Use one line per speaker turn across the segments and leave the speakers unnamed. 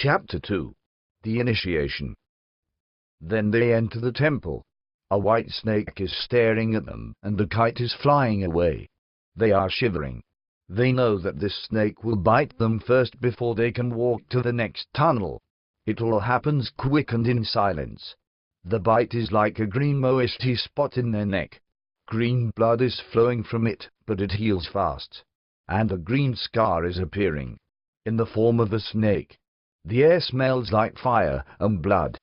Chapter 2. The Initiation. Then they enter the temple. A white snake is staring at them, and the kite is flying away. They are shivering. They know that this snake will bite them first before they can walk to the next tunnel. It all happens quick and in silence. The bite is like a green moisty spot in their neck. Green blood is flowing from it, but it heals fast. And a green scar is appearing, in the form of a snake. The air smells like fire and blood,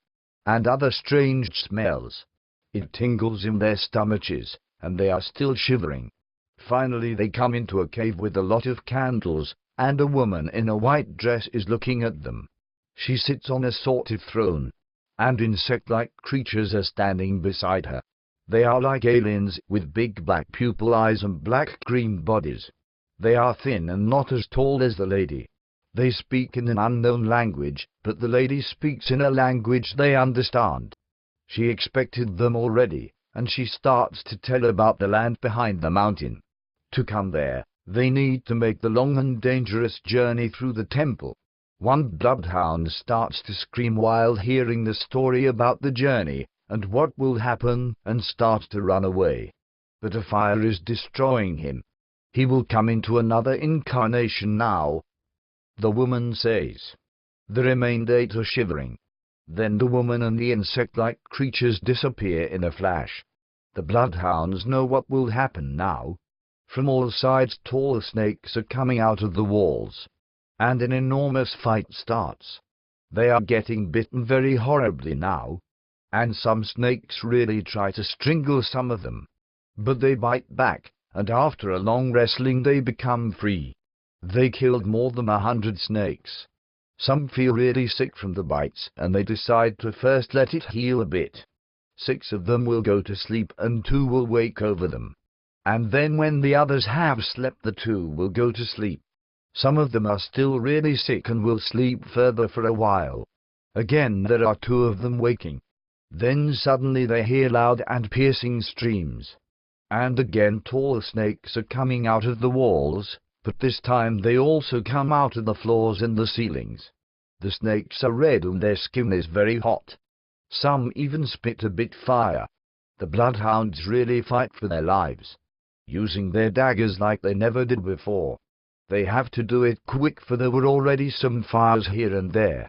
and other strange smells. It tingles in their stomachs, and they are still shivering. Finally they come into a cave with a lot of candles, and a woman in a white dress is looking at them. She sits on a sort of throne, and insect-like creatures are standing beside her. They are like aliens, with big black pupil eyes and black-green bodies. They are thin and not as tall as the lady. They speak in an unknown language, but the lady speaks in a language they understand. She expected them already, and she starts to tell about the land behind the mountain. To come there, they need to make the long and dangerous journey through the temple. One bloodhound starts to scream while hearing the story about the journey and what will happen, and starts to run away. But a fire is destroying him. He will come into another incarnation now. The woman says. The remainder 8 are shivering. Then the woman and the insect-like creatures disappear in a flash. The bloodhounds know what will happen now. From all sides tall snakes are coming out of the walls, and an enormous fight starts. They are getting bitten very horribly now, and some snakes really try to strangle some of them. But they bite back, and after a long wrestling they become free. They killed more than 100 snakes. Some feel really sick from the bites, and they decide to first let it heal a bit. 6 of them will go to sleep and 2 will wake over them. And then when the others have slept, the 2 will go to sleep. Some of them are still really sick and will sleep further for a while. Again there are 2 of them waking. Then suddenly they hear loud and piercing screams. And again tall snakes are coming out of the walls, but this time they also come out of the floors and the ceilings. The snakes are red and their skin is very hot. Some even spit a bit fire. The bloodhounds really fight for their lives, using their daggers like they never did before. They have to do it quick, for there were already some fires here and there.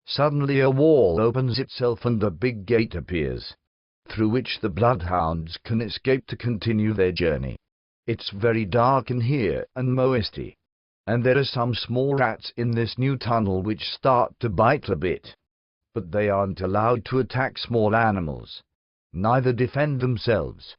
Suddenly a wall opens itself and a big gate appears, through which the bloodhounds can escape to continue their journey. It's very dark in here and moisty, and there are some small rats in this new tunnel which start to bite a bit. But they aren't allowed to attack small animals, neither defend themselves,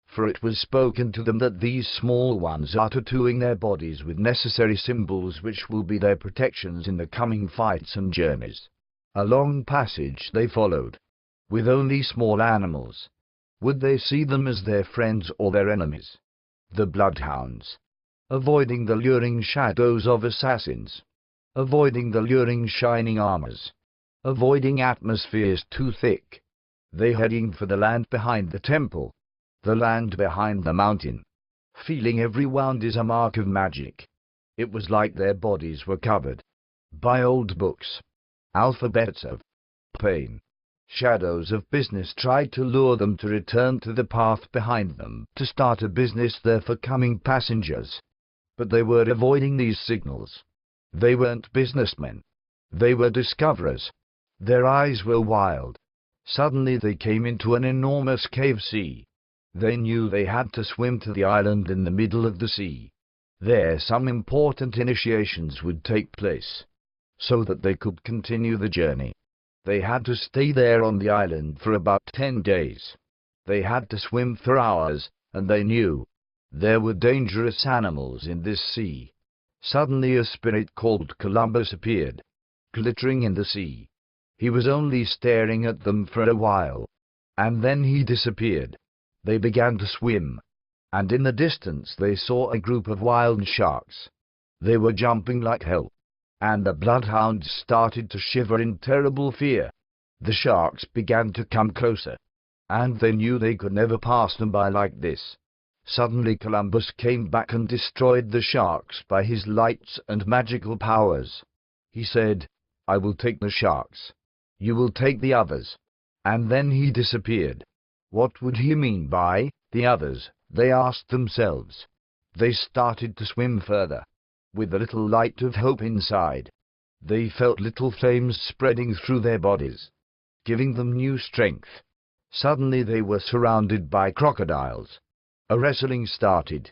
for it was spoken to them that these small ones are tattooing their bodies with necessary symbols which will be their protections in the coming fights and journeys. A long passage they followed, with only small animals. Would they see them as their friends or their enemies? The bloodhounds, avoiding the luring shadows of assassins, avoiding the luring shining armors, avoiding atmospheres too thick. They heading for the land behind the temple, the land behind the mountain. Feeling every wound is a mark of magic. It was like their bodies were covered by old books, alphabets of pain. Shadows of business tried to lure them to return to the path behind them, to start a business there for coming passengers. But they were avoiding these signals. They weren't businessmen. They were discoverers. Their eyes were wild. Suddenly they came into an enormous cave sea. They knew they had to swim to the island in the middle of the sea. There some important initiations would take place, so that they could continue the journey. They had to stay there on the island for about 10 days. They had to swim for hours, and they knew there were dangerous animals in this sea. Suddenly a spirit called Columbus appeared, glittering in the sea. He was only staring at them for a while, and then he disappeared. They began to swim, and in the distance they saw a group of wild sharks. They were jumping like hell, and the bloodhounds started to shiver in terrible fear. The sharks began to come closer, and they knew they could never pass them by like this. Suddenly Columbus came back and destroyed the sharks by his lights and magical powers. He said, I will take the sharks. You will take the others. And then he disappeared. What would he mean by the others? They asked themselves. They started to swim further, with a little light of hope inside. They felt little flames spreading through their bodies, giving them new strength. Suddenly they were surrounded by crocodiles. A wrestling started.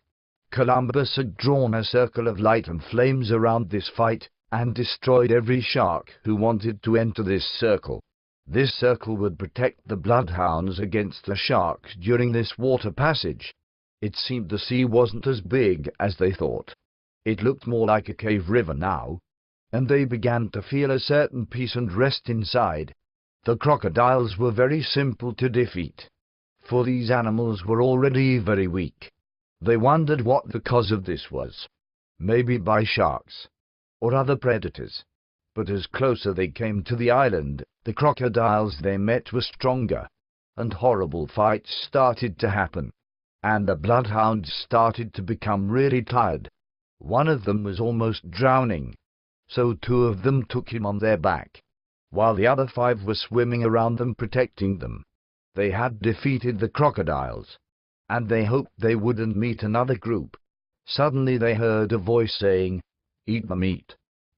Columbus had drawn a circle of light and flames around this fight, and destroyed every shark who wanted to enter this circle. This circle would protect the bloodhounds against the sharks during this water passage. It seemed the sea wasn't as big as they thought. It looked more like a cave river now, and they began to feel a certain peace and rest inside. The crocodiles were very simple to defeat, for these animals were already very weak. They wondered what the cause of this was. Maybe by sharks, or other predators. But as closer they came to the island, the crocodiles they met were stronger, and horrible fights started to happen. And the bloodhounds started to become really tired. One of them was almost drowning, so 2 of them took him on their back, while the other 5 were swimming around them protecting them. They had defeated the crocodiles, and they hoped they wouldn't meet another group. Suddenly they heard a voice saying, "Eat the meat."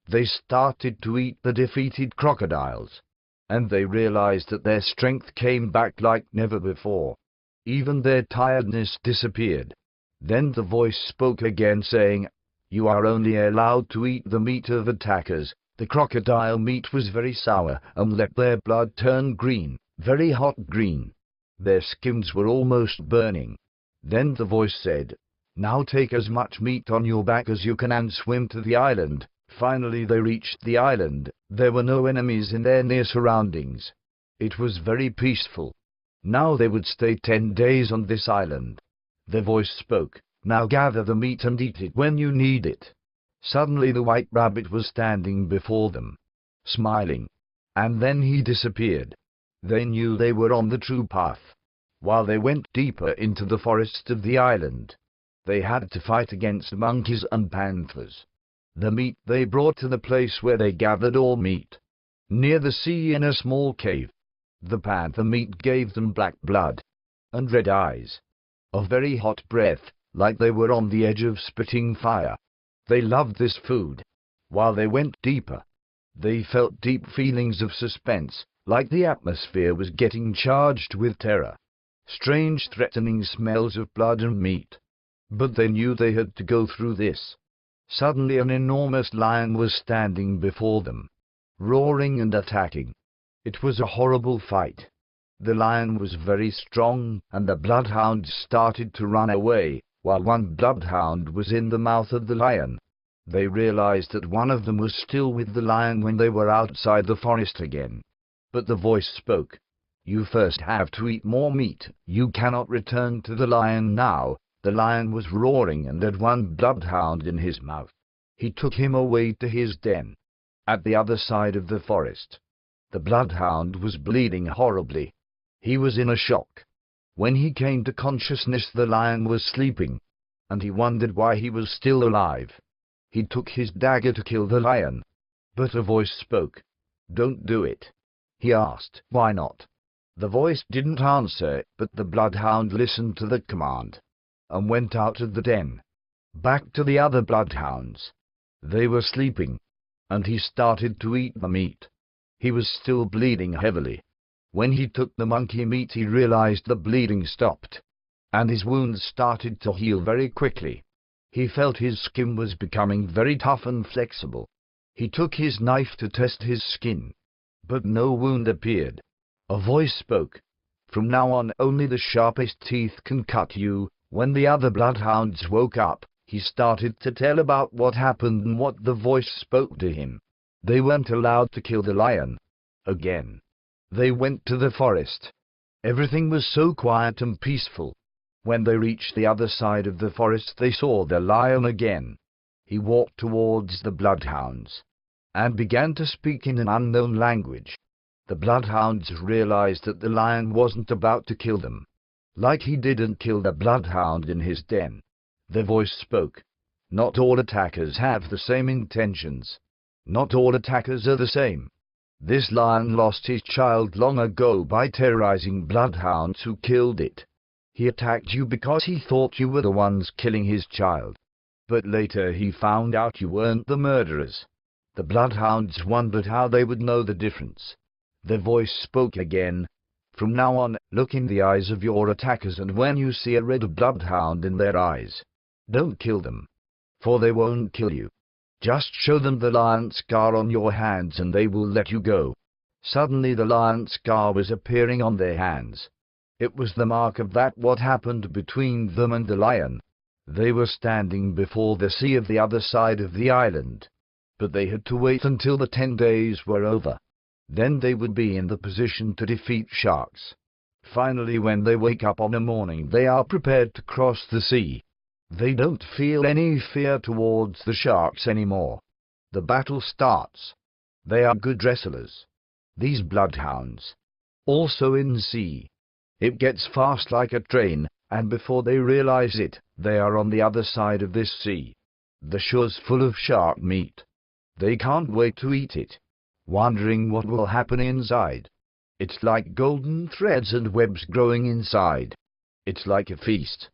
They started to eat the defeated crocodiles, and they realized that their strength came back like never before. Even their tiredness disappeared. Then the voice spoke again saying, "You are only allowed to eat the meat of attackers." The crocodile meat was very sour and let their blood turn green, very hot green. Their skins were almost burning. Then the voice said, "Now take as much meat on your back as you can and swim to the island." Finally they reached the island. There were no enemies in their near surroundings. It was very peaceful. Now they would stay 10 days on this island. The voice spoke, "Now gather the meat and eat it when you need it." Suddenly the white rabbit was standing before them, smiling, and then he disappeared. They knew they were on the true path. While they went deeper into the forest of the island, they had to fight against monkeys and panthers. The meat they brought to the place where they gathered all meat, near the sea in a small cave. The panther meat gave them black blood and red eyes, a very hot breath, like they were on the edge of spitting fire. They loved this food. While they went deeper, they felt deep feelings of suspense, like the atmosphere was getting charged with terror. Strange threatening smells of blood and meat. But they knew they had to go through this. Suddenly an enormous lion was standing before them, roaring and attacking. It was a horrible fight. The lion was very strong, and the bloodhounds started to run away, while one bloodhound was in the mouth of the lion. They realized that one of them was still with the lion when they were outside the forest again. But the voice spoke, "You first have to eat more meat. You cannot return to the lion now." The lion was roaring and had one bloodhound in his mouth. He took him away to his den, at the other side of the forest. The bloodhound was bleeding horribly. He was in a shock. When he came to consciousness, the lion was sleeping, and he wondered why he was still alive. He took his dagger to kill the lion, but a voice spoke. "Don't do it." He asked, "Why not?" The voice didn't answer, but the bloodhound listened to the command and went out of the den, back to the other bloodhounds. They were sleeping, and he started to eat the meat. He was still bleeding heavily. When he took the monkey meat, he realized the bleeding stopped, and his wounds started to heal very quickly. He felt his skin was becoming very tough and flexible. He took his knife to test his skin, but no wound appeared. A voice spoke, "From now on, only the sharpest teeth can cut you." When the other bloodhounds woke up, he started to tell about what happened and what the voice spoke to him. They weren't allowed to kill the lion again. They went to the forest. Everything was so quiet and peaceful. When they reached the other side of the forest, they saw the lion again. He walked towards the bloodhounds and began to speak in an unknown language. The bloodhounds realized that the lion wasn't about to kill them, like he didn't kill the bloodhound in his den. The voice spoke, "Not all attackers have the same intentions. Not all attackers are the same. This lion lost his child long ago by terrorizing bloodhounds who killed it. He attacked you because he thought you were the ones killing his child. But later he found out you weren't the murderers. The bloodhounds wondered how they would know the difference. Their voice spoke again. From now on, look in the eyes of your attackers, and when you see a red bloodhound in their eyes, don't kill them, for they won't kill you. Just show them the lion scar on your hands and they will let you go. Suddenly the lion scar was appearing on their hands. It was the mark of that what happened between them and the lion. They were standing before the sea of the other side of the island. But they had to wait until the 10 days were over. Then they would be in the position to defeat sharks. Finally, when they wake up on a morning, they are prepared to cross the sea. They don't feel any fear towards the sharks anymore. The battle starts. They are good wrestlers, these bloodhounds. Also in sea. It gets fast like a train, and before they realize it, they are on the other side of this sea. The shore's full of shark meat. They can't wait to eat it, wondering what will happen inside. It's like golden threads and webs growing inside. It's like a feast.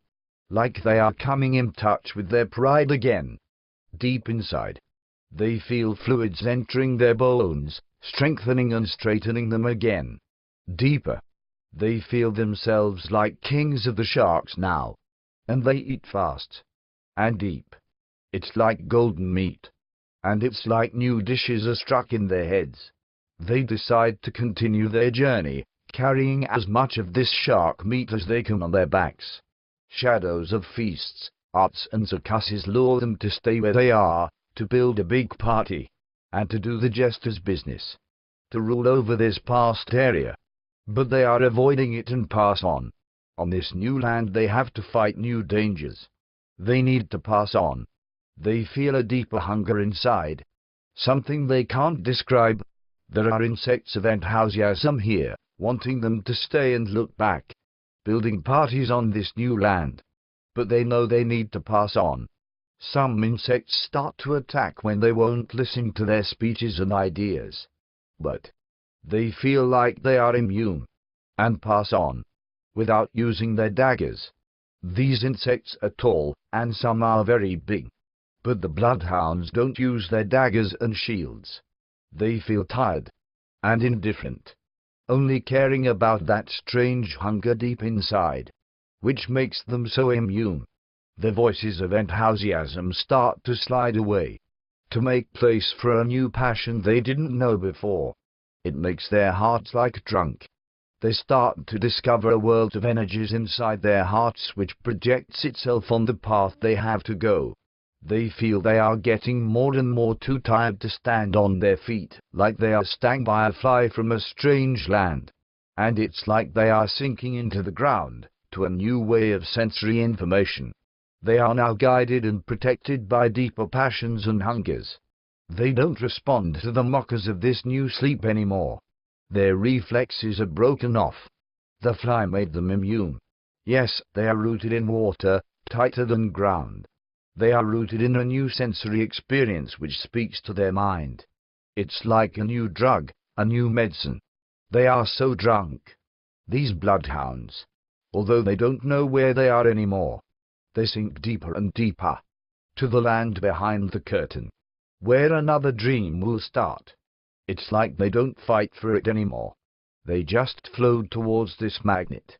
Like they are coming in touch with their pride again. Deep inside, they feel fluids entering their bones, strengthening and straightening them again. Deeper, they feel themselves like kings of the sharks now. And they eat fast and deep. It's like golden meat. And it's like new dishes are struck in their heads. They decide to continue their journey, carrying as much of this shark meat as they can on their backs. Shadows of feasts, arts and circuses lure them to stay where they are, to build a big party, and to do the jester's business, to rule over this past area. But they are avoiding it and pass on. On this new land they have to fight new dangers. They need to pass on. They feel a deeper hunger inside, something they can't describe. There are insects of enthusiasm here, wanting them to stay and look back, building parties on this new land. But they know they need to pass on. Some insects start to attack when they won't listen to their speeches and ideas. But they feel like they are immune, and pass on, without using their daggers. These insects are tall, and some are very big. But the bloodhounds don't use their daggers and shields. They feel tired and indifferent, only caring about that strange hunger deep inside, which makes them so immune. Their voices of enthusiasm start to slide away, to make place for a new passion they didn't know before. It makes their hearts like drunk. They start to discover a world of energies inside their hearts which projects itself on the path they have to go. They feel they are getting more and more too tired to stand on their feet, like they are stung by a fly from a strange land. And it's like they are sinking into the ground, to a new way of sensory information. They are now guided and protected by deeper passions and hungers. They don't respond to the mockers of this new sleep anymore. Their reflexes are broken off. The fly made them immune. Yes, they are rooted in water, tighter than ground. They are rooted in a new sensory experience which speaks to their mind. It's like a new drug, a new medicine. They are so drunk, these bloodhounds. Although they don't know where they are anymore, they sink deeper and deeper, to the land behind the curtain, where another dream will start. It's like they don't fight for it anymore. They just float towards this magnet.